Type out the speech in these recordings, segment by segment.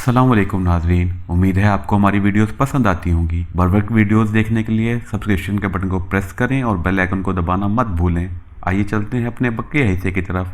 अस्सलाम वालेकुम नाजरीन, उम्मीद है आपको हमारी वीडियोस पसंद आती होंगी। बर वक्त वीडियोस देखने के लिए सब्सक्रिप्शन के बटन को प्रेस करें और बेल आइकन को दबाना मत भूलें। आइए चलते हैं अपने बकिया हिस्से की तरफ।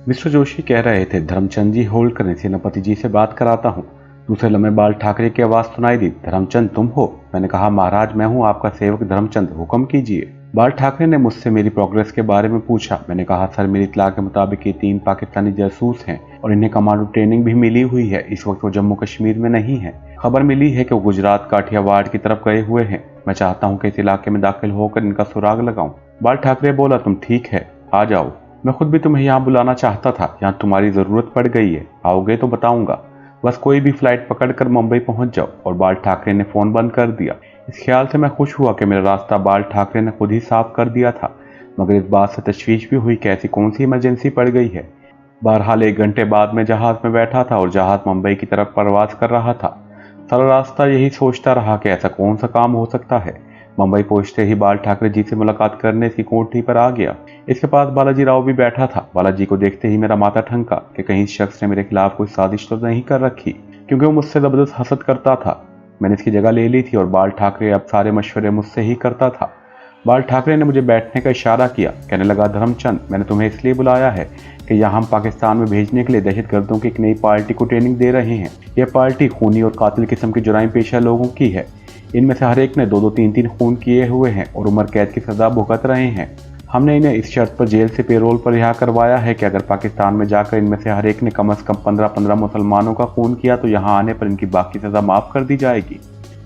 मिस्टर जोशी कह रहे थे, धर्मचंद जी होल्ड करें, सेनापति जी से बात कराता हूँ। दूसरे लम्हे बाल ठाकरे की आवाज सुनाई दी, धर्मचंद तुम हो? मैंने कहा, महाराज मैं हूँ आपका सेवक धर्मचंद, हुक्म कीजिए। बाल ठाकरे ने मुझसे मेरी प्रोग्रेस के बारे में पूछा। मैंने कहा, सर मेरी इत्तला के मुताबिक ये 3 पाकिस्तानी जासूस हैं और इन्हें कमांडो ट्रेनिंग भी मिली हुई है। इस वक्त वो जम्मू कश्मीर में नहीं है। खबर मिली है कि वो गुजरात काठियावाड़ की तरफ गए हुए हैं। मैं चाहता हूँ कि इस इलाके में दाखिल होकर इनका सुराग लगाऊं। बाल ठाकरे बोला, तुम ठीक है, आ जाओ। मैं खुद भी तुम्हें यहाँ बुलाना चाहता था, यहाँ तुम्हारी जरूरत पड़ गई है। आओगे तो बताऊंगा। बस कोई भी फ्लाइट पकड़कर मुंबई पहुंच जाओ। और बाल ठाकरे ने फोन बंद कर दिया। इस ख्याल से मैं खुश हुआ कि मेरा रास्ता बाल ठाकरे ने खुद ही साफ कर दिया था, मगर इस बात से तशवीश भी हुई कि ऐसी कौन सी इमरजेंसी पड़ गई है। बहरहाल 1 घंटे बाद मैं जहाज में बैठा था और जहाज मुंबई की तरफ परवाज कर रहा था। सारा रास्ता यही सोचता रहा कि ऐसा कौन सा काम हो सकता है। मुंबई पहुंचते ही बाल ठाकरे जी से मुलाकात करने की कोठी पर आ गया। इसके पास बालाजी राव भी बैठा था। बालाजी को देखते ही मेरा माथा ठनका कि कहीं इस शख्स ने मेरे खिलाफ कोई साजिश तो नहीं कर रखी, क्योंकि वो मुझसे जबरदस्त हसद करता था। मैंने इसकी जगह ले ली थी और बाल ठाकरे अब सारे मशवरे मुझसे ही करता था। बाल ठाकरे ने मुझे बैठने का इशारा किया, कहने लगा, धर्मचंद मैंने तुम्हें इसलिए बुलाया है कि यहाँ हम पाकिस्तान में भेजने के लिए दहशतगर्दों की एक नई पार्टी को ट्रेनिंग दे रहे हैं। यह पार्टी खूनी और कातिल किस्म के जुराइम पेशा लोगों की है। इनमें से हर एक ने 2-2, 3-3 खून किए हुए हैं और उम्र कैद की सजा भुगत रहे हैं। हमने इन्हें इस शर्त पर जेल से पेरोल पर रिहा करवाया है कि अगर पाकिस्तान में जाकर इनमें से हर एक ने कम से कम 15-15 मुसलमानों का खून किया तो यहाँ आने पर इनकी बाकी सजा माफ कर दी जाएगी।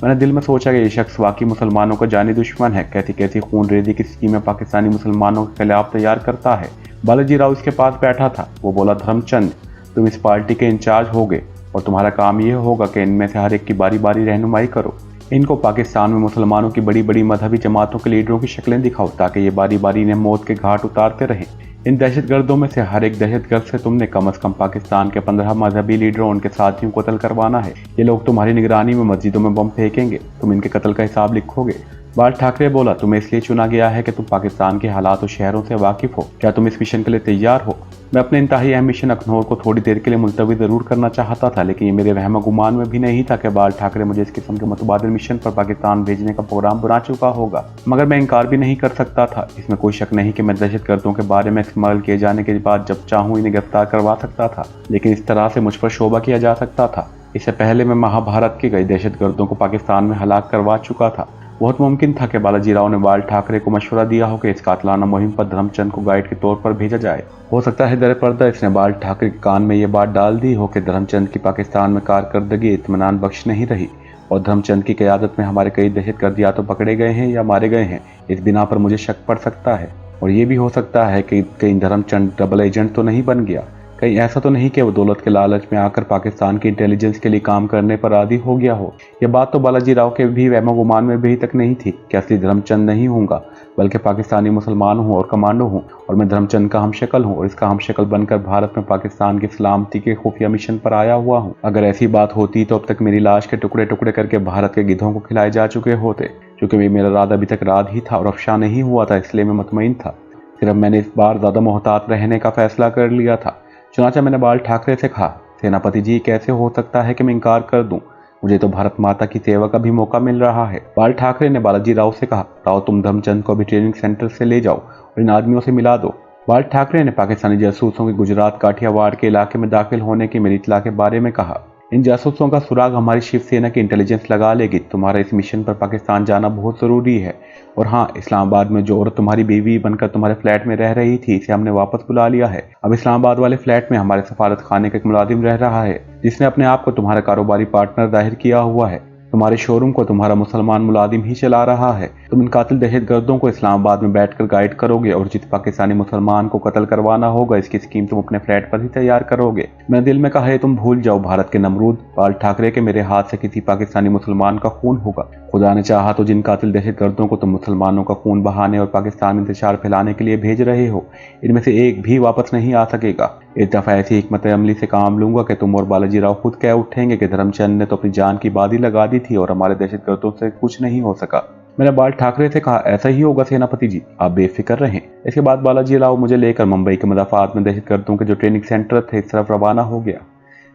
मैंने दिल में सोचा कि ये शख्स वाकई मुसलमानों का जानी दुश्मन है। कैसी कैसी खून रेजी की स्कीमें पाकिस्तानी मुसलमानों के खिलाफ तैयार करता है। बालाजी राव इसके पास बैठा था। वो बोला, धर्मचंद तुम इस पार्टी के इंचार्ज होगे और तुम्हारा काम यह होगा कि इनमें से हर एक की बारी बारी रहनुमाई करो। इनको पाकिस्तान में मुसलमानों की बड़ी बड़ी मजहबी जमातों के लीडरों की शक्लें दिखाओ ताकि ये बारी बारी इन्हें मौत के घाट उतारते रहें। इन दहशतगर्दों में से हर एक दहशतगर्द से तुमने कम से कम पाकिस्तान के 15 मजहबी लीडरों और उनके साथियों को कत्ल करवाना है। ये लोग तुम्हारी निगरानी में मस्जिदों में बम फेंकेंगे, तुम इनके कत्ल का हिसाब लिखोगे। बाल ठाकरे बोला, तुम्हें इसलिए चुना गया है कि तुम पाकिस्तान के हालात और शहरों से वाकिफ हो। क्या तुम इस मिशन के लिए तैयार हो? मैं अपने इंतहाई अहम मिशन अखनौर को थोड़ी देर के लिए मुलतवी जरूर करना चाहता था, लेकिन ये मेरे वहम गुमान में भी नहीं था कि बाल ठाकरे मुझे इस किस्म के मुतबादिल मिशन पर पाकिस्तान भेजने का प्रोग्राम बना चुका होगा। मगर मैं इनकार भी नहीं कर सकता था। इसमें कोई शक नहीं कि मैं दहशतगर्दों के बारे में इस्तेमाल किए जाने के बाद जब चाहूँ इन्हें गिरफ्तार करवा सकता था, लेकिन इस तरह से मुझ पर शोभा किया जा सकता था। इससे पहले मैं महाभारत के कई दहशतगर्दों को पाकिस्तान में हलाक करवा चुका था। बहुत मुमकिन था कि बालाजी राव ने बाल ठाकरे को मशवरा दिया हो कि इस कातलाना मुहिम पर धर्मचंद को गाइड के तौर पर भेजा जाए। हो सकता है दर पर्दा इसने बाल ठाकरे के कान में ये बात डाल दी हो कि धर्मचंद की पाकिस्तान में कारकर्दगी इत्मीनान बख्श नहीं रही और धर्मचंद की क़यादत में हमारे कई दहशतगर्द या तो पकड़े गए हैं या मारे गए हैं। इस बिना पर मुझे शक पड़ सकता है। और ये भी हो सकता है कि कहीं धर्मचंद डबल एजेंट तो नहीं बन गया। कहीं ऐसा तो नहीं कि वो दौलत के लालच में आकर पाकिस्तान की इंटेलिजेंस के लिए काम करने पर आदी हो गया हो। यह बात तो बालाजी राव के भी वहम गुमान में भी तक नहीं थी कि असली धर्मचंद नहीं होऊंगा, बल्कि पाकिस्तानी मुसलमान हूँ और कमांडो हूँ और मैं धर्मचंद का हमशक्ल हूँ और इसका हमशक्ल बनकर भारत में पाकिस्तान की सलामती के खुफिया मिशन पर आया हुआ हूँ। अगर ऐसी बात होती तो अब तक मेरी लाश के टुकड़े टुकड़े करके भारत के गिद्धों को खिलाए जा चुके होते। चूंकि मेरा राज अभी तक राज ही था और अफशा नहीं हुआ था, इसलिए मैं मुतमईन था। सिर्फ मैंने इस बार ज्यादा मोहतात रहने का फैसला कर लिया था। चुनाचा मैंने बाल ठाकरे से कहा, सेनापति जी कैसे हो सकता है कि मैं इनकार कर दूं? मुझे तो भारत माता की सेवा का भी मौका मिल रहा है। बाल ठाकरे ने बालाजी राव से कहा, राव तुम धर्मचंद को भी ट्रेनिंग सेंटर से ले जाओ और इन आदमियों से मिला दो। बाल ठाकरे ने पाकिस्तानी जासूसों के गुजरात काठियावाड़ के इलाके में दाखिल होने की मेरी इत्तला के बारे में कहा। इन जासूसों का सुराग हमारी शिवसेना की इंटेलिजेंस लगा लेगी। तुम्हारा इस मिशन पर पाकिस्तान जाना बहुत जरूरी है। और हाँ, इस्लामाबाद में जो औरत तुम्हारी बीवी बनकर तुम्हारे फ्लैट में रह रही थी, इसे हमने वापस बुला लिया है। अब इस्लामाबाद वाले फ्लैट में हमारे सफारत खाने का एक मुलाजिम रह रहा है, जिसने अपने आप को तुम्हारा कारोबारी पार्टनर जाहिर किया हुआ है। तुम्हारे शोरूम को तुम्हारा मुसलमान मुलाजिम ही चला रहा है। तुम इन कातिल दहशतगर्दों को इस्लामाबाद में बैठकर गाइड करोगे और जिस पाकिस्तानी मुसलमान को कत्ल करवाना होगा, इसकी स्कीम तुम अपने फ्लैट पर ही तैयार करोगे। मैंने दिल में कहा है, तुम भूल जाओ भारत के नमरूद बाल ठाकरे के मेरे हाथ से किसी पाकिस्तानी मुसलमान का खून होगा। खुदा ने चाहा तो जिन कातिल दहशतगर्दों को तुम मुसलमानों का खून बहाने और पाकिस्तान में इंतशार फैलाने के लिए भेज रहे हो, इनमें से एक भी वापस नहीं आ सकेगा। इस दफा ऐसी हिकमत अमली से काम लूंगा कि तुम और बालाजी राव खुद कह उठेंगे कि धर्मचंद ने तो अपनी जान की बाजी लगा दी थी और हमारे दहशतगर्दों से कुछ नहीं हो सका। मैंने बाल ठाकरे से कहा, ऐसा ही होगा सेनापति जी, आप बेफिक्र रहें। इसके बाद बालाजी राव मुझे लेकर मुंबई के मदाफात में दहशतगर्दों के जो ट्रेनिंग सेंटर थे इस तरफ रवाना हो गया।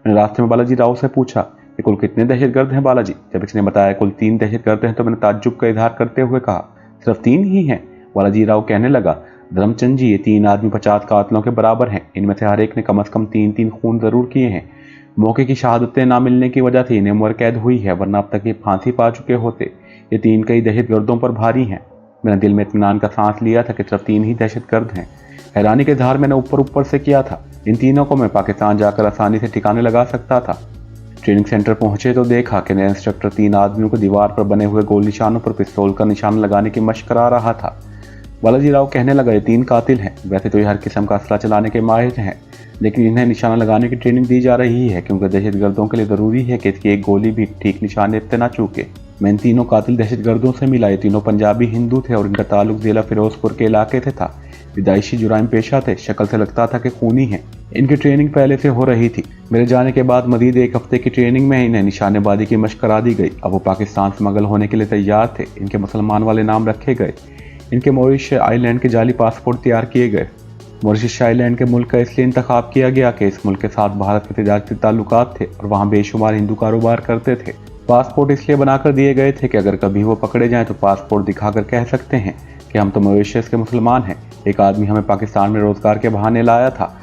मैंने रास्ते में बालाजी राव से पूछा कि कुल कितने दहशतगर्द हैं बालाजी। जब इसने बताया कुल 3 दहशतगर्द हैं तो मैंने ताज्जुब का इजहार करते हुए कहा, सिर्फ 3 ही हैं? बालाजी राव कहने लगा, धर्मचंद जी, ये 3 आदमी 50 कातलों के बराबर हैं। इनमें से हर एक ने कम से कम 3-3 खून जरूर किए हैं। मौके की शहादतें ना मिलने की वजह से इन्हें उम्र कैद हुई है, वरना अब तक ये फांसी पा चुके होते। ये 3 कई दहशतगर्दों पर भारी हैं। मैंने दिल में इत्मीनान का सांस लिया था कि सिर्फ 3 ही दहशतगर्द हैं। हैरानी का इजहार मैंने ऊपर ऊपर से किया था। इन तीनों को मैं पाकिस्तान जाकर आसानी से ठिकाने लगा सकता था। ट्रेनिंग सेंटर पहुंचे तो देखा कि नया इंस्ट्रक्टर 3 आदमियों को दीवार पर बने हुए गोल निशानों पर पिस्तौल का निशान लगाने की मशक करा रहा था। बालाजी राव कहने लगा, ये 3 कातिल हैं। वैसे तो ये हर किस्म का असला चलाने के माहिर हैं, लेकिन इन्हें निशाना लगाने की ट्रेनिंग दी जा रही है क्योंकि दहशतगर्दों के लिए ज़रूरी है कि इसकी एक गोली भी ठीक निशाने पे ना चूके। मैं इन तीनों कातिल दहशतगर्दों से मिला। ये तीनों पंजाबी हिंदू थे और इनका ताल्लुक जिला फिरोजपुर के इलाके से था। विदायशी जुराइम पेशा थे, शक्ल से लगता था कि खूनी हैं। इनकी ट्रेनिंग पहले से हो रही थी। मेरे जाने के बाद मजीद 1 हफ्ते की ट्रेनिंग में इन्हें निशानेबाजी की मशक करा दी गई। अब वो पाकिस्तान स्मगल होने के लिए तैयार थे। इनके मुसलमान वाले नाम रखे गए। इनके मॉरिशस आइलैंड के जाली पासपोर्ट तैयार किए गए। मॉरिशस आइलैंड के मुल्क का इसलिए इंतखाब किया गया कि इस मुल्क के साथ भारत के तिजारती ताल्लुकात थे और वहाँ बेशुमार हिंदू कारोबार करते थे। पासपोर्ट इसलिए बनाकर दिए गए थे कि अगर कभी वो पकड़े जाएं तो पासपोर्ट दिखाकर कह सकते हैं कि हम तो मॉरिशस के मुसलमान हैं। एक आदमी हमें पाकिस्तान में रोजगार के बहाने लाया था,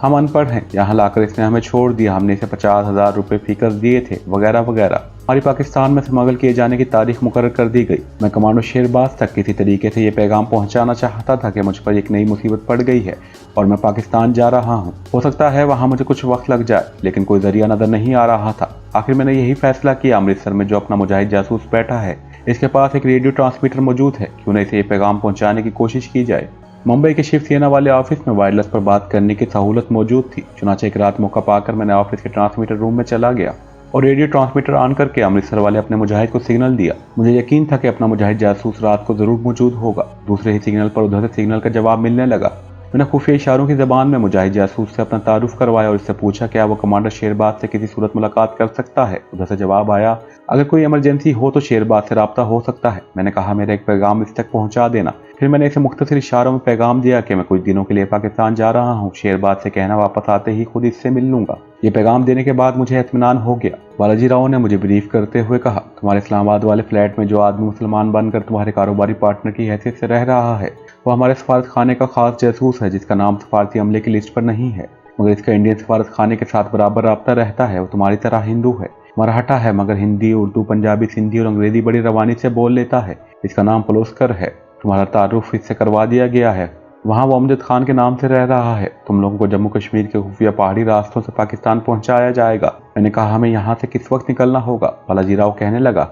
हम अनपढ़ हैं, यहाँ लाकर इसने हमें छोड़ दिया, हमने इसे 50,000 रुपये फीकस दिए थे, वगैरह वगैरह। हमारी पाकिस्तान में स्मगल किए जाने की तारीख मुकर्रर कर दी गई। मैं कमांडो शेरबाज तक किसी तरीके से ये पैगाम पहुंचाना चाहता था कि मुझ पर एक नई मुसीबत पड़ गई है और मैं पाकिस्तान जा रहा हूँ। हो सकता है वहाँ मुझे कुछ वक्त लग जाए, लेकिन कोई जरिया नजर नहीं आ रहा था। आखिर मैंने यही फैसला किया, अमृतसर में जो अपना मुजाहिद जासूस बैठा है, इसके पास एक रेडियो ट्रांसमीटर मौजूद है, क्यों न इसे ये पैगाम पहुंचाने की कोशिश की जाए। मुंबई के शिवसेना वाले ऑफिस में वायरलेस पर बात करने की सहूलत मौजूद थी। चुनाचे एक रात मौका पाकर मैंने ऑफिस के ट्रांसमीटर रूम में चला गया और रेडियो ट्रांसमीटर ऑन करके अमृतसर वाले अपने मुजाहिद को सिग्नल दिया। मुझे यकीन था कि अपना मुजाहिद जासूस रात को जरूर मौजूद होगा। दूसरे ही सिग्नल पर उधर से सिग्नल का जवाब मिलने लगा। मैंने खुफिया इशारों की जबान में मुजाहिद जासूस से अपना तारुफ करवाया और इससे पूछा क्या वो कमांडर शेरबाज से किसी सूरत मुलाकात कर सकता है। उधर से जवाब आया, अगर कोई इमरजेंसी हो तो शेरबाज से राब्ता हो सकता है। मैंने कहा, मेरा एक पैगाम इस तक पहुंचा देना। फिर मैंने इसे मुख्तसर इशारों में पैगाम दिया कि मैं कुछ दिनों के लिए पाकिस्तान जा रहा हूँ, शेरबाज से कहना वापस आते ही खुद इससे मिल लूंगा। ये पैगाम देने के बाद मुझे इत्मीनान हो गया। बालाजी राव ने मुझे ब्रीफ करते हुए कहा, तुम्हारे इस्लामाबाद वाले फ्लैट में जो आदमी मुसलमान बनकर तुम्हारे कारोबारी पार्टनर की हैसियत से रह रहा है, वो हमारे सफारत खाने का खास जासूस है, जिसका नाम सफारती अमले की लिस्ट पर नहीं है, मगर इसका इंडियन सफारत खाने के साथ बराबर राब्ता रहता है। वो तुम्हारी तरह हिंदू है, मराठा है, मगर हिंदी, उर्दू, पंजाबी, सिंधी और अंग्रेजी बड़ी रवानी से बोल लेता है। इसका नाम पलोस्कर है। तुम्हारा तारुफ इससे करवा दिया गया है। वहाँ वो अमजद खान के नाम से रह रहा है। तुम लोगों को जम्मू कश्मीर के खुफिया पहाड़ी रास्तों से पाकिस्तान पहुंचाया जाएगा। मैंने कहा, हमें यहाँ से किस वक्त निकलना होगा? बालाजी राव कहने लगा,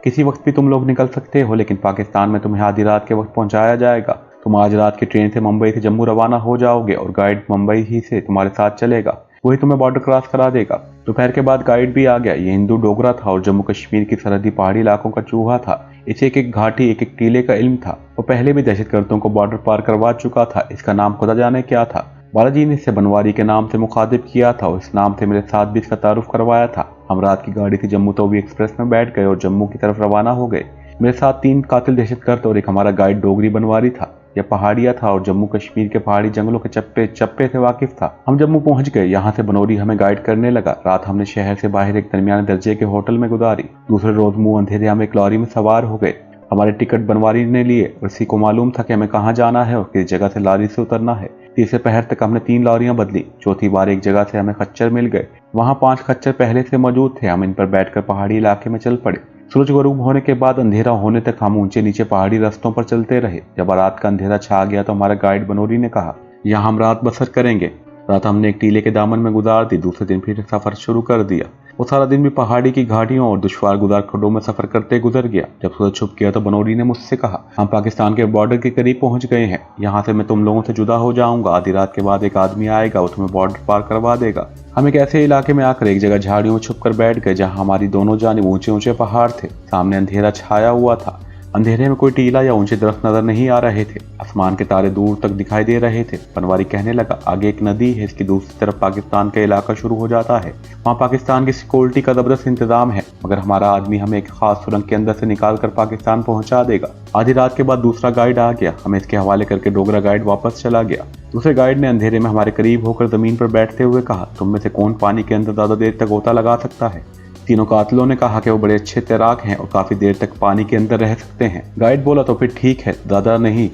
किसी वक्त भी तुम लोग निकल सकते हो, लेकिन पाकिस्तान में तुम्हें आधी रात के वक्त पहुंचाया जाएगा। तुम आज रात की ट्रेन से मुंबई से जम्मू रवाना हो जाओगे और गाइड मुंबई ही से तुम्हारे साथ चलेगा, वही तुम्हें बॉर्डर क्रॉस करा देगा। दोपहर के बाद गाइड भी आ गया। ये हिंदू डोगरा था और जम्मू कश्मीर की सरहदी पहाड़ी इलाकों का चूहा था। इसे एक एक घाटी, एक एक टीले का इल्म था। वो पहले भी दहशतगर्दों को बॉर्डर पार करवा चुका था। इसका नाम खुदा जाने क्या था। बालाजी ने इसे बनवारी के नाम से मुखातिब किया था और इस नाम से मेरे साथ भी इसका तारुफ करवाया था। हम रात की गाड़ी से जम्मू तवी एक्सप्रेस में बैठ गए और जम्मू की तरफ रवाना हो गए। मेरे साथ 3 कातिल दहशतगर्द और एक हमारा गाइड डोगरी बनवारी था। यह पहाड़िया था और जम्मू कश्मीर के पहाड़ी जंगलों के चप्पे चप्पे से वाकिफ था। हम जम्मू पहुंच गए। यहाँ से बनोरी हमें गाइड करने लगा। रात हमने शहर से बाहर एक दरमियाने दर्जे के होटल में गुजारी। दूसरे रोज मुंह अंधेरे हम एक लॉरी में सवार हो गए। हमारे टिकट बनवारी ने लिए और इसी को मालूम था कि हमें कहाँ जाना है और किस जगह से लॉरी से उतरना है। तीसरे पहर तक हमने 3 लॉरियां बदली। चौथी बार एक जगह से हमें खच्चर मिल गए। वहाँ 5 खच्चर पहले से मौजूद थे। हम इन पर बैठकर पहाड़ी इलाके में चल पड़े। सूरज गरूब होने के बाद अंधेरा होने तक हम ऊंचे नीचे पहाड़ी रास्तों पर चलते रहे। जब रात का अंधेरा छा गया तो हमारा गाइड बनोरी ने कहा, यहाँ हम रात बसर करेंगे। रात हमने एक टीले के दामन में गुजार दी। दूसरे दिन फिर सफर शुरू कर दिया। वो सारा दिन भी पहाड़ी की घाटियों और दुश्वार गुजार खड्डों में सफर करते गुजर गया। जब सूरज छुप गया तो बनोरी ने मुझसे कहा, हम पाकिस्तान के बॉर्डर के करीब पहुंच गए हैं। यहाँ से मैं तुम लोगों से जुदा हो जाऊंगा। आधी रात के बाद एक आदमी आएगा, वो तुम्हें बॉर्डर पार करवा देगा। हम एक ऐसे इलाके में आकर एक जगह झाड़ियों में छुप कर बैठ गए जहाँ हमारी दोनों जानिब ऊंचे ऊंचे पहाड़ थे। सामने अंधेरा छाया हुआ था। अंधेरे में कोई टीला या ऊंचे दरख्त नजर नहीं आ रहे थे। आसमान के तारे दूर तक दिखाई दे रहे थे। पनवारी कहने लगा, आगे एक नदी है, इसकी दूसरी तरफ पाकिस्तान का इलाका शुरू हो जाता है। वहाँ पाकिस्तान की सिक्योरिटी का जबरदस्त इंतजाम है, मगर हमारा आदमी हमें एक खास सुरंग के अंदर से निकाल कर पाकिस्तान पहुंचा देगा। आधी रात के बाद दूसरा गाइड आ गया, हमें इसके हवाले करके डोगरा गाइड वापस चला गया। दूसरे गाइड ने अंधेरे में हमारे करीब होकर जमीन पर बैठते हुए कहा, तुम में से कौन पानी के अंदर ज्यादा देर तक गोता लगा सकता है? तीनों कातलों ने कहा कि वो बड़े अच्छे तैराक हैं और काफी देर तक पानी के अंदर रह सकते हैं। गाइड बोला, तो फिर ठीक है, ज्यादा नहीं,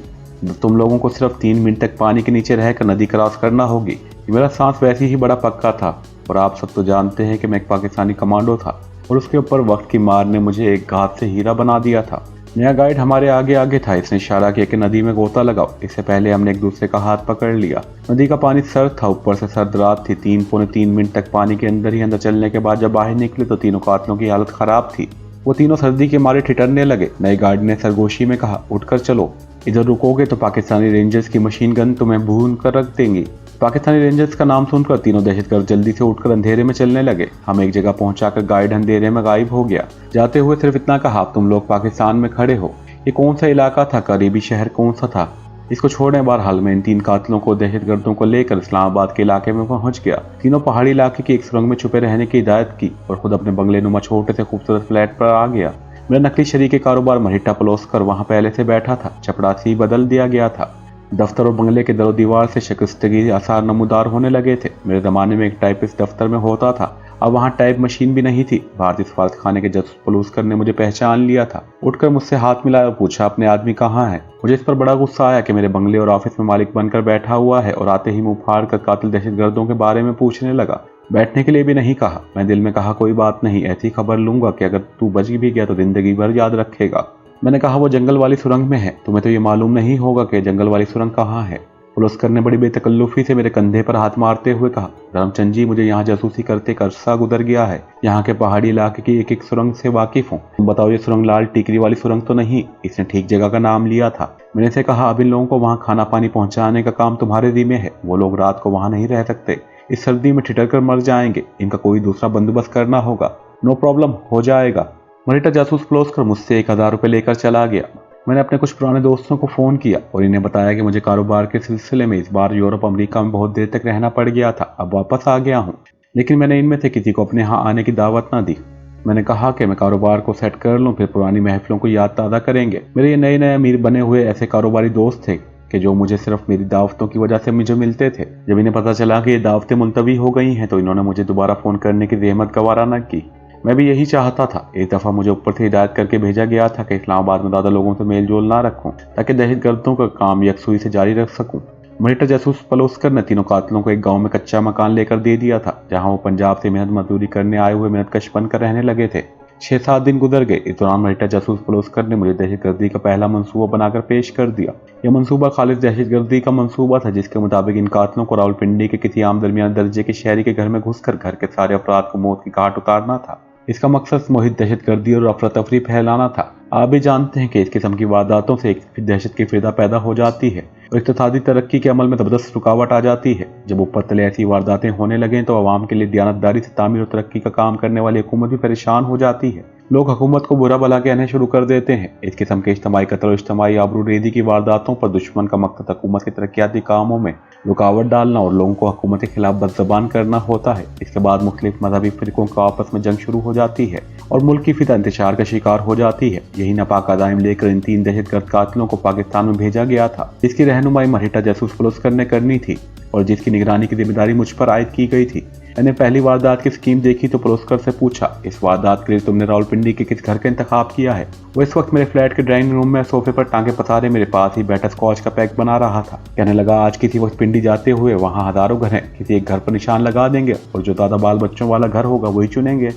तुम लोगों को सिर्फ 3 मिनट तक पानी के नीचे रहकर नदी क्रॉस करना होगी। मेरा सांस वैसे ही बड़ा पक्का था और आप सब तो जानते हैं कि मैं एक पाकिस्तानी कमांडो था और उसके ऊपर वक्त की मार ने मुझे एक घात से हीरा बना दिया था। नया गाइड हमारे आगे आगे था। इसने इशारा किया कि नदी में गोता लगाओ। इससे पहले हमने एक दूसरे का हाथ पकड़ लिया। नदी का पानी सर्द था, ऊपर से सर्द रात थी। 3 मिनट तक पानी के अंदर ही अंदर चलने के बाद जब बाहर निकले तो तीनों कातलों की हालत खराब थी। वो तीनों सर्दी के मारे ठिठरने लगे। नए गार्ड ने सरगोशी में कहा, उठकर चलो, इधर रुकोगे तो पाकिस्तानी रेंजर्स की मशीन गन तुम्हें भून कर रख देंगी। पाकिस्तानी रेंजर्स का नाम सुनकर तीनों दहशतगर्द जल्दी से उठकर अंधेरे में चलने लगे। हम एक जगह पहुंचाकर गाइड अंधेरे में गायब हो गया। जाते हुए सिर्फ इतना कहा, तुम लोग पाकिस्तान में खड़े हो। ये कौन सा इलाका था, करीबी शहर कौन सा था? इसको छोड़ने बहरहाल मैं इन 3 कातलों को दहशतगर्दों को लेकर इस्लामाबाद के इलाके में पहुंच गया। तीनों पहाड़ी इलाके की एक सुरंग में छुपे रहने की हिदायत की और खुद अपने बंगले नुमा छोटे से खूबसूरत फ्लैट पर आ गया। मेरा नकली शरीक कारोबार मरीटा पलोस कर वहां पहले से बैठा था। चपड़ासी बदल दिया गया था। दफ्तर और बंगले के दरो दीवार से शिकस्तगी आसार नमूदार होने लगे थे। मेरे जमाने में एक टाइपिस्ट दफ्तर में होता था, अब वहाँ टाइप मशीन भी नहीं थी। भारतीय सफारत खाने के जासूस पलूसकर ने मुझे पहचान लिया था। उठकर मुझसे हाथ मिलाया और पूछा, अपने आदमी कहाँ है? मुझे इस पर बड़ा गुस्सा आया कि मेरे बंगले और ऑफिस में मालिक बनकर बैठा हुआ है और आते ही मुंह फाड़ कर कातिल दहशतगर्दों के बारे में पूछने लगा। बैठने के लिए भी नहीं कहा। मैं दिल में कहा, कोई बात नहीं, ऐसी खबर लूंगा कि अगर तू बच भी गया तो जिंदगी भर याद रखेगा। मैंने कहा, वो जंगल वाली सुरंग में है। तुम्हें तो ये मालूम नहीं होगा कि जंगल वाली सुरंग कहाँ है। पुलिसकर ने बड़ी बेतकल्लुफी से मेरे कंधे पर हाथ मारते हुए कहा, धर्मचंद जी, मुझे यहाँ जासूसी करते एक अरसा गुजर गया है। यहाँ के पहाड़ी इलाके की एक एक सुरंग से वाकिफ हूँ। तुम बताओ, ये सुरंग लाल टिकरी वाली सुरंग तो नहीं? इसने ठीक जगह का नाम लिया था। मैंने से कहा, अब इन लोगों को वहाँ खाना पानी पहुँचाने का काम तुम्हारे जिम्मे है। वो लोग रात को वहाँ नहीं रह सकते, इस सर्दी में ठिठर कर मर जाएंगे। इनका कोई दूसरा बंदोबस्त करना होगा। नो प्रॉब्लम, हो जाएगा। मरीटा जासूस पलोस कर मुझसे 1000 रुपये लेकर चला गया। मैंने अपने कुछ पुराने दोस्तों को फ़ोन किया और इन्हें बताया कि मुझे कारोबार के सिलसिले में इस बार यूरोप अमेरिका में बहुत देर तक रहना पड़ गया था। अब वापस आ गया हूँ, लेकिन मैंने इनमें से किसी को अपने यहाँ आने की दावत ना दी। मैंने कहा कि मैं कारोबार को सेट कर लूँ, फिर पुरानी महफिलों को याद ताज़ा करेंगे। मेरे ये नए नए अमीर बने हुए ऐसे कारोबारी दोस्त थे कि जो मुझे सिर्फ मेरी दावतों की वजह से मुझे मिलते थे। जब इन्हें पता चला कि ये दावतें मुलतवी हो गई हैं तो इन्होंने मुझे दोबारा फ़ोन करने की ज़हमत गवारा न की। मैं भी यही चाहता था। एक दफ़ा मुझे ऊपर से हिदायत करके भेजा गया था कि इस्लामाबाद में ज़्यादा लोगों से मेल जोल ना रखूं, ताकि दहशतगर्दों का काम यकसुई से जारी रख सकूं। मरीटा जासूस पलोसकर ने तीनों कातलों को एक गांव में कच्चा मकान लेकर दे दिया था, जहां वो पंजाब से मेहनत मजदूरी करने आए हुए मेहनतकश बनकर रहने लगे थे। 6-7 दिन गुजर गए। इस दौरान मरीटा जासूस पलोसकर ने मुझे दहशतगर्दी का पहला मंसूबा बनाकर पेश कर दिया। यह मंसूबा खालिद दहशतगर्दी का मंसूबा था, जिसके मुताबिक इन कातलों को रावलपिंडी के किसी आम दरमियान दर्जे के शहरी के घर में घुसकर घर के सारे अफराद को मौत की घाट उतारना था। इसका मकसद मुहित दहशतगर्दी और अफरा तफरी फैलाना था। आप भी जानते हैं कि इस किस्म की वारदातों से एक दहशत की फिजा पैदा हो जाती है और इक़्तिसादी तरक्की के अमल में जबरदस्त रुकावट आ जाती है। जब ऊपर तले ऐसी वारदातें होने लगें तो आवाम के लिए दियानतदारी से तामीर और तरक्की का काम करने वाली हुकूमत भी परेशान हो जाती है। लोग हुकूमत को बुरा भला कहने शुरू कर देते हैं। इस किस्म के इज्तिमाई कत्ल और इज्तिमाई आबरूरेज़ी की वारदातों पर दुश्मन का मकसद हुकूमत के तरक्याती कामों में रुकावट डालना और लोगों को हुकूमत के खिलाफ बदज़बान करना होता है। इसके बाद मुख्तलिफ मजहबी फ़िरक़ों का आपस में जंग शुरू हो जाती है और मुल्क की फिजा इंतशार का शिकार हो जाती है। यही नापाक अज़ाइम लेकर इन 3 दहशतगर्द कातिलों को पाकिस्तान में भेजा गया था, जिसकी रहनुमाई मरीटा जासूस पलोसकर ने करनी थी और जिसकी निगरानी की जिम्मेदारी मुझ पर आयद की गई थी। मैंने पहली वारदात की स्कीम देखी तो पलोसकर से पूछा, इस वारदात के लिए तुमने रावलपिंडी के किस घर का इंतखाब किया है? वो इस वक्त मेरे फ्लैट के ड्राइंग रूम में सोफे पर टांगे पसारे मेरे पास ही बैठा स्कॉच का पैक बना रहा था। कहने लगा, आज किसी वक्त पिंडी जाते हुए वहाँ हजारों घर हैं, किसी एक घर पर निशान लगा देंगे और जो ज़्यादा बाल बच्चों वाला घर होगा वही चुनेंगे।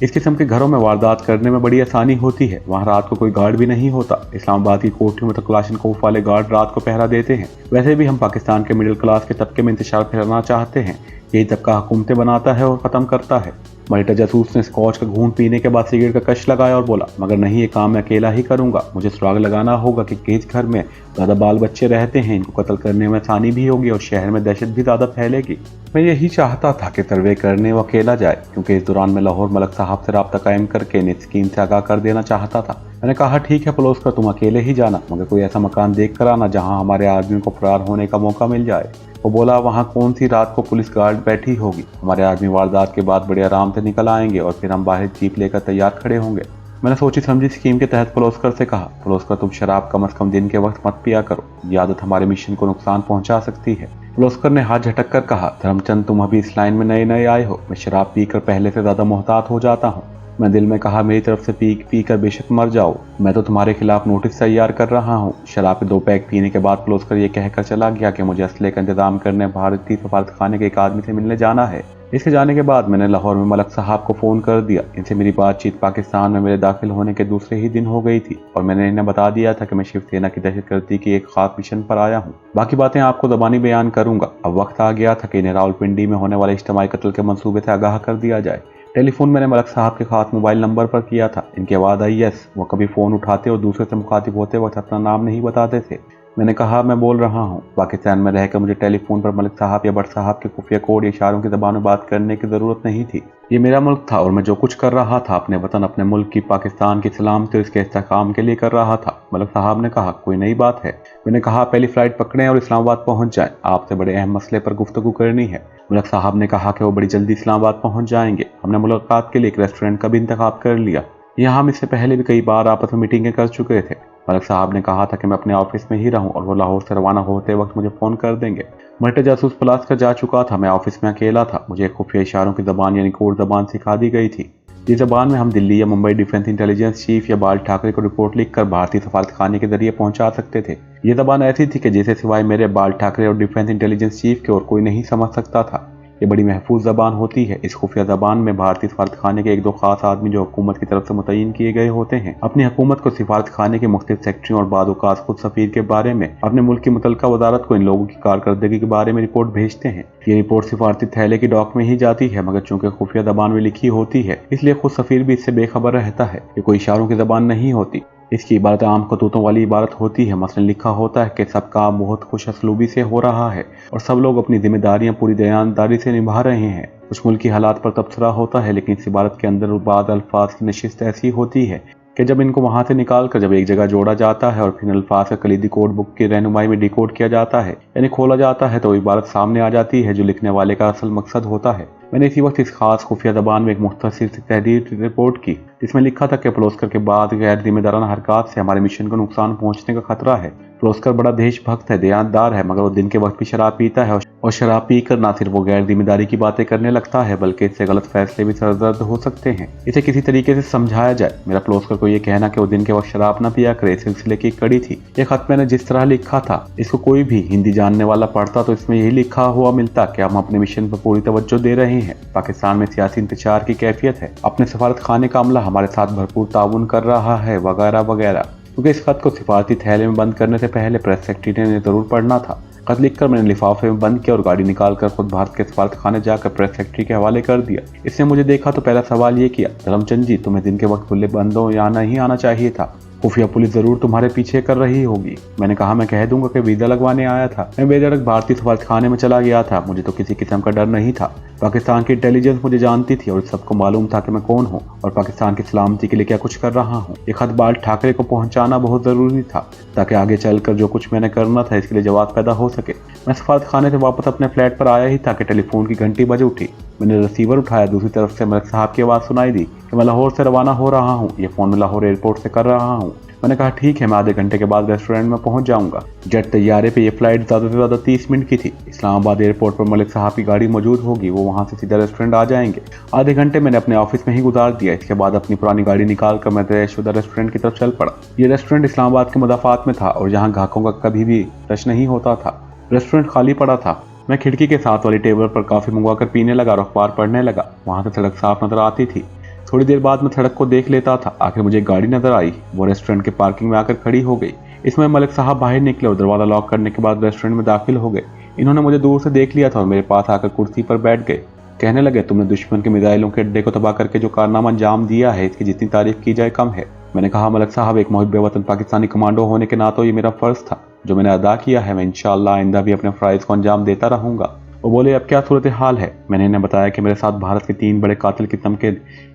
इस किस्म के घरों में वारदात करने में बड़ी आसानी होती है। वहाँ रात को कोई गार्ड भी नहीं होता। इस्लामाबाद की कोठियों में तो क्लाशनकोफ वाले गार्ड रात को पहरा देते हैं। वैसे भी हम पाकिस्तान के मिडिल क्लास के तबके में इंतशार फैलाना चाहते हैं। यही तबका हुकूमतें बनाता है और ख़त्म करता है। मरीटा जासूस ने स्कॉच का घूंट पीने के बाद सिगरेट का कश लगाया और बोला, मगर नहीं, ये काम मैं अकेला ही करूंगा। मुझे सुराग लगाना होगा कि किस घर में ज़्यादा बाल बच्चे रहते हैं, इनको कत्ल करने में आसानी भी होगी और शहर में दहशत भी ज़्यादा फैलेगी। मैं यही चाहता था कि सर्वे करने वो अकेला जाए, क्योंकि इस दौरान मैं लाहौर मलक साहब से रब्ता कायम करके इन्हें स्कीम से आगाह कर देना चाहता था। मैंने कहा ठीक है पलोस्कर, तुम अकेले ही जाना, मगर कोई ऐसा मकान देख कर आना जहाँ हमारे आदमियों को फरार होने का मौका मिल जाए। वो बोला वहाँ कौन सी रात को पुलिस गार्ड बैठी होगी, हमारे आदमी वारदात के बाद बड़े आराम से निकल आएंगे और फिर हम बाहर जीप लेकर तैयार खड़े होंगे। मैंने सोची समझी स्कीम के तहत पलोस्कर से कहा, पलोस्कर तुम शराब कम से कम दिन के वक्त मत पिया करो, ये आदत हमारे मिशन को नुकसान पहुंचा सकती है। पलोस्कर ने हाथ झटक कर कहा, धर्मचंद तुम अभी इस लाइन में नए नए आए हो, मैं शराब पीकर पहले से ज्यादा मोहतात हो जाता हूँ। मैं दिल में कहा मेरी तरफ से पी कर बेशक मर जाओ, मैं तो तुम्हारे खिलाफ नोटिस तैयार कर रहा हूँ। शराब के 2 पैक पीने के बाद पलोस्कर ये कहकर चला गया कि मुझे असले का इंतजाम करने भारतीय सफारत खाने के एक आदमी से मिलने जाना है। इसके जाने के बाद मैंने लाहौर में मलक साहब को फ़ोन कर दिया। इनसे मेरी बातचीत पाकिस्तान में मेरे दाखिल होने के दूसरे ही दिन हो गई थी और मैंने इन्हें बता दिया था कि मैं शिवसेना की दहशतगर्दी की एक खास मिशन पर आया हूँ। बाकी बातें आपको ज़बानी बयान करूंगा। अब वक्त आ गया था कि इन्हें रावलपिंडी में होने वाले इज्तिमाई कत्ल के मंसूबे से आगाह कर दिया जाए। टेलीफोन मैंने मलक साहब के खास मोबाइल नंबर पर किया था। इनकी आवाज़ आई यस। वो कभी फ़ोन उठाते और दूसरे से मुखातिब होते वक्त अपना नाम नहीं बताते थे। मैंने कहा मैं बोल रहा हूँ, पाकिस्तान में रहकर मुझे टेलीफोन पर मलिक साहब या भट्ट साहब के खुफिया कोड या इशारों की ज़बान में बात करने की ज़रूरत नहीं थी। ये मेरा मुल्क था और मैं जो कुछ कर रहा था अपने वतन, अपने मुल्क की, पाकिस्तान की सलामती और इसके इस्तेहकाम के लिए कर रहा था। मलिक साहब ने कहा कोई नई बात है। मैंने कहा पहली फ्लाइट पकड़ें और इस्लामाबाद पहुंच जाएं, आपसे बड़े अहम मसले पर गुफ्तगू करनी है। मलिक साहब ने कहा कि वो बड़ी जल्दी इस्लामाबाद पहुंच जाएंगे। हमने मुलाकात के लिए एक रेस्टोरेंट का भी इंतखाब कर लिया। यहाँ हम इससे पहले भी कई बार आपस में मीटिंगें कर चुके थे। मलिक साहब ने कहा था कि मैं अपने ऑफिस में ही रहूं और वो लाहौर से रवाना होते वक्त मुझे फ़ोन कर देंगे। मल्टे जासूस तलाश कर जा चुका था, मैं ऑफिस में अकेला था। मुझे खुफिया इशारों की ज़बान यानी कोड ज़बान सिखा दी गई थी। इस ज़बान में हम दिल्ली या मुंबई डिफेंस इंटेलिजेंस चीफ या बाल ठाकरे को रिपोर्ट लिखकर भारतीय सफारत खाने के जरिए पहुंचा सकते थे। ये ज़बान ऐसी थी कि जिसे सिवाय मेरे बाल ठाकरे और डिफेंस इंटेलिजेंस चीफ के और कोई नहीं समझ सकता था। ये बड़ी महफूज ज़बान होती है। इस खुफिया ज़बान में भारतीय सफारत खाने के 1-2 खास आदमी जो हुकूमत की तरफ से मुतय्यन किए गए होते हैं, अपनी हुकूमत को सफारत खाने के मुख्तलिफ सेक्रेटरियों और बाद औक़ात खुद सफ़ीर के बारे में, अपने मुल्क की मुतल्लिका वजारत को इन लोगों की कारकर्दगी के बारे में रिपोर्ट भेजते हैं। ये रिपोर्ट सिफारती थैले की डॉक में ही जाती है, मगर चूंकि खुफिया ज़बान में लिखी होती है इसलिए खुद सफ़ीर भी इससे बेखबर रहता है। ये कोई इशारों की ज़बान नहीं होती। इसकी इबारत आम खतूतों वाली इबारत होती है। मसलन लिखा होता है कि सब काम बहुत खुश असलूबी से हो रहा है और सब लोग अपनी जिम्मेदारियां पूरी दयानदारी से निभा रहे हैं। कुछ मुल्की हालात पर तबसरा होता है, लेकिन इस इबारत के अंदर बाद अल्फाज की नशिस्त ऐसी होती है कि जब इनको वहां से निकाल कर जब एक जगह जोड़ा जाता है और फिर अल्फाज का कलीदी कोड बुक की रहनुमाई में डिकोड किया जाता है यानी खोला जाता है, तो इबारत सामने आ जाती है जो लिखने वाले का असल मकसद होता है। मैंने इसी वक्त इस खास खुफिया ज़बान में एक मुख्तसर सी तहरीर रिपोर्ट की जिसमें लिखा था कि पलोस्कर के बाद गैर जिम्मेदाराना हरकत से हमारे मिशन को नुकसान पहुंचने का खतरा है। पलोस्कर बड़ा देशभक्त है, दयानदार है, मगर वो दिन के वक्त भी शराब पीता है और शराब पीकर ना सिर्फ वो गैर जिम्मेदारी की बातें करने लगता है बल्कि इससे गलत फैसले भी सरदर्द हो सकते हैं। इसे किसी तरीके से समझाया जाए। मेरा पलोस्कर को ये कहना कि वो दिन के वक्त शराब न पिया करे सिलसिले की कड़ी थी। ये खत मैंने जिस तरह लिखा था इसको कोई भी हिंदी जानने वाला पढ़ता तो इसमें यही लिखा हुआ मिलता कि हम अपने मिशन पर पूरी तवज्जो दे रहे हैं, पाकिस्तान में सियासी इंतशार की कैफियत है, अपने सफारत खाने का अमला हमारे साथ भरपूर ताउन कर रहा है वगैरह वगैरह। क्योंकि इस खत को सिफारती थैले में बंद करने से पहले प्रेस सेक्रेटरी ने जरूर पढ़ना था। खत लिखकर मैंने लिफाफे में बंद किया और गाड़ी निकालकर खुद भारत के सफारत खाने जाकर प्रेस सेक्रेटरी के हवाले कर दिया। इसने मुझे देखा तो पहला सवाल ये किया, धर्मचंद जी तुम्हें दिन के वक्त खुले बंदों या नहीं आना चाहिए था, खुफिया पुलिस जरूर तुम्हारे पीछे कर रही होगी। मैंने कहा मैं कह दूंगा कि वीजा लगवाने आया था, मैं बेधड़क भारतीय सफारत खाने में चला गया था, मुझे तो किसी किस्म का डर नहीं था। पाकिस्तान की इंटेलिजेंस मुझे जानती थी और सबको मालूम था कि मैं कौन हूँ और पाकिस्तान की सलामती के लिए क्या कुछ कर रहा हूँ। ये खत बाल ठाकरे को पहुंचाना बहुत जरूरी था ताकि आगे चलकर जो कुछ मैंने करना था इसके लिए जवाब पैदा हो सके। मैं सफारत खाने से वापस अपने फ्लैट पर आया ही था कि टेलीफोन की घंटी बज उठी। मैंने रिसीवर उठाया, दूसरी तरफ से मलिक साहब की आवाज़ सुनाई दी कि मैं लाहौर से रवाना हो रहा हूँ, ये फ़ोन मैं लाहौर एयरपोर्ट से कर रहा हूँ। मैंने कहा ठीक है, मैं आधे घंटे के बाद रेस्टोरेंट में पहुंच जाऊंगा। जेट तैयारे पे ये फ्लाइट ज़्यादा से ज़्यादा 30 मिनट की थी। इस्लामाबाद एयरपोर्ट पर मलिक साहब की गाड़ी मौजूद होगी, वो वहां से सीधा रेस्टोरेंट आ जाएंगे। आधे घंटे मैंने अपने ऑफिस में ही गुजार दिया। इसके बाद अपनी पुरानी गाड़ी निकाल कर मैं तयशुदा रेस्टोरेंट की तरफ चल पड़ा। ये रेस्टोरेंट इस्लामाबाद के मुदाफात में था और यहाँ ग्राहकों का कभी भी रश नहीं होता था। रेस्टोरेंट खाली पड़ा था। मैं खिड़की के साथ वाली टेबल पर कॉफ़ी मंगवाकर पीने लगा और अखबार पढ़ने लगा। वहाँ से सड़क साफ नजर आती थी। थोड़ी देर बाद मैं सड़क को देख लेता था। आखिर मुझे एक गाड़ी नजर आई, वो रेस्टोरेंट के पार्किंग में आकर खड़ी हो गई। इसमें मलिक साहब बाहर निकले और दरवाज़ा लॉक करने के बाद रेस्टोरेंट में दाखिल हो गए। इन्होंने मुझे दूर से देख लिया था और मेरे पास आकर कुर्सी पर बैठ गए। कहने लगे तुमने दुश्मन के मिसाइलों के अड्डे को तबाह करके जो कारनामा अंजाम दिया है इसकी जितनी तारीफ की जाए कम है। मैंने कहा मलिक साहब, एक मुहिब वतन पाकिस्तानी कमांडो होने के नाते ये मेरा फ़र्ज़ था जो मैंने अदा किया है। मैं इंशाअल्लाह आइंदा भी अपने फ़राइज़ को अंजाम देता रहूँगा। वो बोले अब क्या सूरत हाल है। मैंने इन्हें बताया कि मेरे साथ भारत के 3 बड़े कातिल किस्म के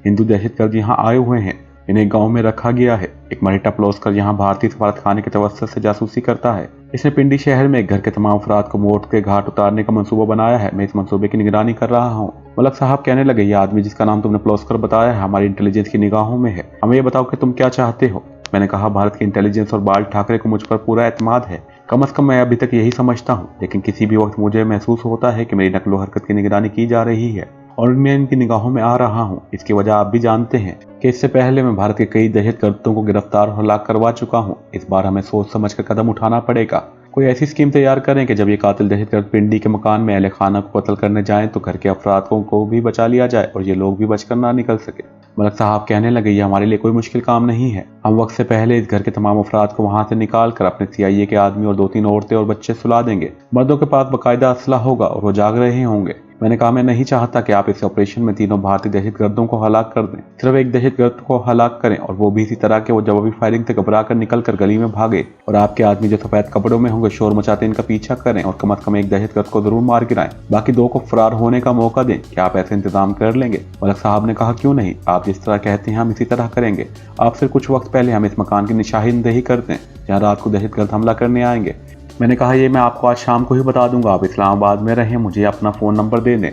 हिंदू दहशतगर्द यहाँ आए हुए हैं। इन्हें गांव में रखा गया है। एक मरीटा पलोस्कर यहाँ भारतीय सफारत खाने के तवस्सुत से जासूसी करता है। इसने पिंडी शहर में एक घर के तमाम अफराद को मौत के घाट उतारने का मंसूबा बनाया है। मैं इस मंसूबे की निगरानी कर रहा हूँ। मलक साहब कहने लगे, ये आदमी जिसका नाम तुमने पलोस्कर बताया है हमारी इंटेलिजेंस की निगाहों में है। हमें ये बताओ कि तुम क्या चाहते हो। मैंने कहा, भारत की इंटेलिजेंस और बाल ठाकरे को मुझ पर पूरा एतमाद है। कम से कम मैं अभी तक यही समझता हूँ, लेकिन किसी भी वक्त मुझे महसूस होता है कि मेरी नकलो हरकत की निगरानी की जा रही है और मैं इनकी निगाहों में आ रहा हूँ। इसकी वजह आप भी जानते हैं कि इससे पहले मैं भारत के कई दहशतगर्दों को गिरफ्तार और हलाक करवा चुका हूँ। इस बार हमें सोच समझ कर कदम उठाना पड़ेगा। कोई ऐसी स्कीम तैयार करें कि जब ये कातिल दहशतगर्द पिंडी के मकान में अहले खाना को कत्ल करने जाएं तो घर के अफराद को भी बचा लिया जाए और ये लोग भी बचकर ना निकल सके। मलक साहब कहने लगे, ये हमारे लिए कोई मुश्किल काम नहीं है। हम वक्त से पहले इस घर के तमाम अफराद को वहां से निकाल कर अपने CIA के आदमी और 2-3 औरतें और बच्चे सुला देंगे। मर्दों के पास बाकायदा असला होगा और वो जाग रहे होंगे। मैंने कहा, मैं नहीं चाहता कि आप इस ऑपरेशन में तीनों भारतीय दहशतगर्दों को हलाक कर दें। सिर्फ एक दहशतगर्द को हलाक करें और वो भी इसी तरह के वो जवाबी फायरिंग से घबरा कर निकल कर गली में भागे और आपके आदमी जो सफेद कपड़ों में होंगे शोर मचाते इनका पीछा करें और कम से कम एक दहशतगर्द को जरूर मार गिराएं। बाकी 2 को फरार होने का मौका दें। क्या आप ऐसे इंतजाम कर लेंगे? मलक साहब ने कहा, क्यों नहीं, आप जिस तरह कहते हैं हम इसी तरह करेंगे। आप सिर्फ कुछ वक्त पहले हम इस मकान की निशानदेही करते हैं जहाँ रात को दहशतगर्द हमला करने आएंगे। मैंने कहा, ये मैं आपको आज शाम को ही बता दूंगा। आप इस्लामाबाद में रहें, मुझे अपना फ़ोन नंबर दे दें।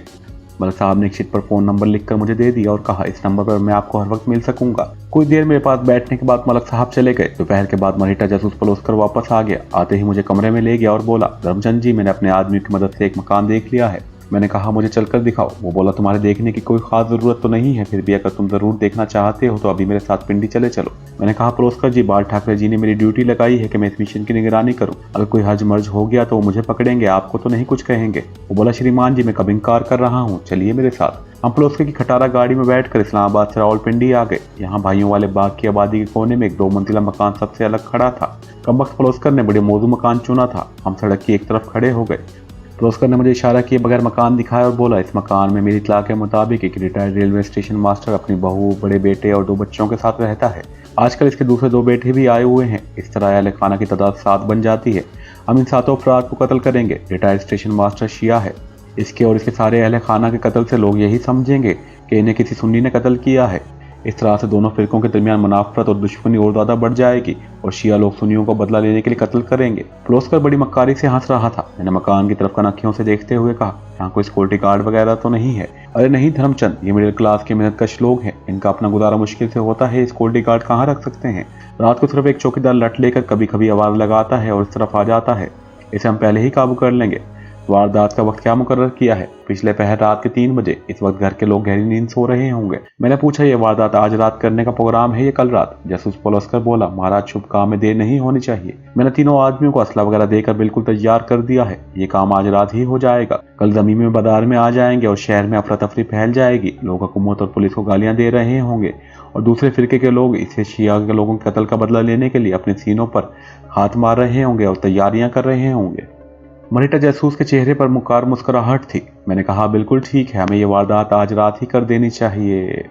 मलक साहब ने एक शीट पर फ़ोन नंबर लिखकर मुझे दे दिया और कहा, इस नंबर पर मैं आपको हर वक्त मिल सकूंगा। कुछ देर मेरे पास बैठने के बाद मलक साहब चले गए। दोपहर के बाद मरीटा जासूस पलोस्कर वापस आ गया। आते ही मुझे कमरे में ले गया और बोला, धर्मचंद जी, मैंने अपने आदमी की मदद से एक मकान देख लिया है। मैंने कहा, मुझे चलकर दिखाओ। वो बोला, तुम्हारे देखने की कोई खास जरूरत तो नहीं है, फिर भी अगर तुम जरूर देखना चाहते हो तो अभी मेरे साथ पिंडी चले चलो। मैंने कहा, पलोस्कर जी, बाल ठाकरे जी ने मेरी ड्यूटी लगाई है कि मैं इस मिशन की निगरानी करूं। अगर कोई हर्ज मर्ज हो गया तो वो मुझे पकड़ेंगे, आपको तो नहीं कुछ कहेंगे। वो बोला, श्रीमान जी, मैं कब इंकार कर रहा हूँ, चलिए मेरे साथ। हम पलोस्कर की खटारा गाड़ी में बैठकर इस्लामाबाद से रावलपिंडी आ गए। यहाँ भाइयों वाले बाग की आबादी के कोने में एक 2 मंजिला मकान सबसे अलग खड़ा था। कमबख्त पलोस्कर ने बड़े मौजू मकान चुना था। हम सड़क की एक तरफ खड़े हो गए। पलोस्कर ने मुझे इशारा किए बगैर मकान दिखाया और बोला, इस मकान में मेरी इत्तला के मुताबिक एक रिटायर्ड रेलवे स्टेशन मास्टर अपनी बहू, बड़े बेटे और 2 बच्चों के साथ रहता है। आजकल इसके दूसरे 2 बेटे भी आए हुए हैं। इस तरह अहले खाना की तादाद 7 बन जाती है। हम इन 7 अफराद को कत्ल करेंगे। रिटायर्ड स्टेशन मास्टर शिया है। इसके और इसके सारे अहले खाना के कत्ल से लोग यही समझेंगे कि इन्हें किसी सुन्नी ने कत्ल किया है। इस तरह से दोनों फिरकों के दरमियान मुनाफरत और दुश्मनी और ज्यादा बढ़ जाएगी और शिया लोग सुन्नियों को बदला लेने के लिए कत्ल करेंगे। पलोस्कर बड़ी मक्कारी से हंस रहा था। मैंने मकान की तरफ कनखियों से देखते हुए कहा, यहाँ कोई सिक्योरिटी गार्ड वगैरह तो नहीं है? अरे नहीं धर्मचंद, ये मिडिल क्लास के मेहनतकश लोग हैं, इनका अपना गुजारा मुश्किल से होता है, सिक्योरिटी गार्ड कहाँ रख सकते हैं? रात को सिर्फ एक चौकीदार लट लेकर कभी कभी आवाज लगाता है और इस तरफ आ जाता है। इसे हम पहले ही काबू कर लेंगे। वारदात का वक्त क्या मुकर्रर किया है? पिछले पहर रात के 3 बजे। इस वक्त घर के लोग गहरी नींद सो रहे होंगे। मैंने पूछा, ये वारदात आज रात करने का प्रोग्राम है या कल रात? जासूस पलोस्कर बोला, महाराज, शुभ काम में देर नहीं होनी चाहिए। मैंने तीनों आदमियों को असला वगैरह देकर बिल्कुल तैयार कर दिया है। ये काम आज रात ही हो जाएगा। कल जमीन में बाजार में आ जाएंगे और शहर में अफरा तफरी फैल जाएगी। लोग हुकूमत और पुलिस को गालियां दे रहे होंगे और दूसरे फिरके के लोग इसे शिया के लोगों के कत्ल का बदला लेने के लिए अपने सीनों पर हाथ मार रहे होंगे और तैयारियां कर रहे होंगे। मरीटा जासूस के चेहरे पर मुस्कुराहट थी। मैंने कहा, बिल्कुल ठीक है, हमें ये वारदात आज रात ही कर देनी चाहिए।